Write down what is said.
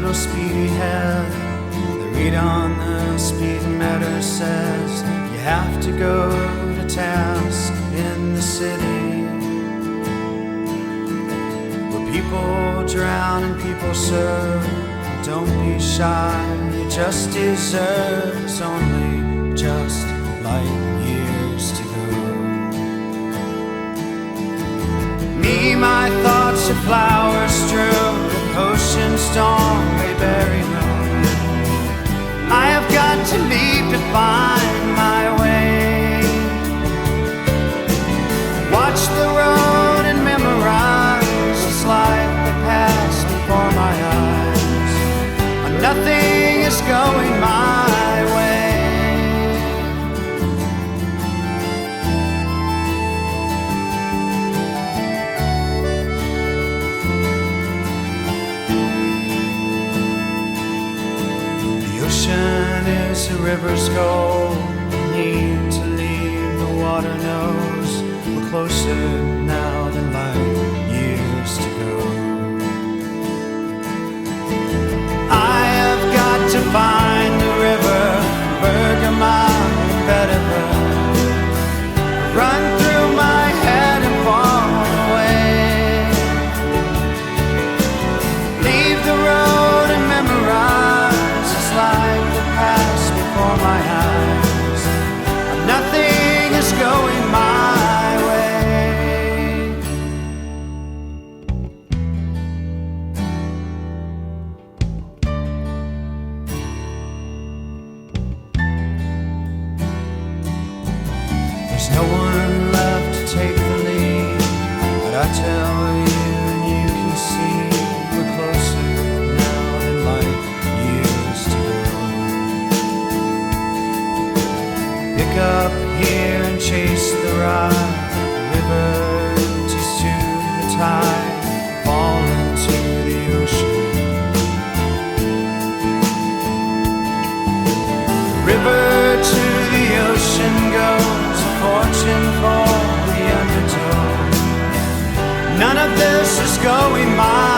little speedhead. The read on the speedometer says you have to go to task in the city, where people drown and people serve. Don't be shy, you just deserve. It's only just light years to go. Me, my thoughts are flowers strewn, ocean storm may bury me. I have got to leave to find my way. Watch the road and memorize this life that passed before my eyes. Nothing is going my way. The ocean is a river's goal. Need to leave, the water knows we're closer now than light years to go. To find the river, Bergamot and Bedford, run through my head and fall away. Leave the road and memorize this life that passed before my eyes. Nothing is going my way. There's no one left to take the lead, but I tell you and you can see we're closer now than light years to go. Pick up here and chase the ride. The river empties to the tide, fall into the ocean. The river to the ocean goes, fortune for the undertow. None of this is going my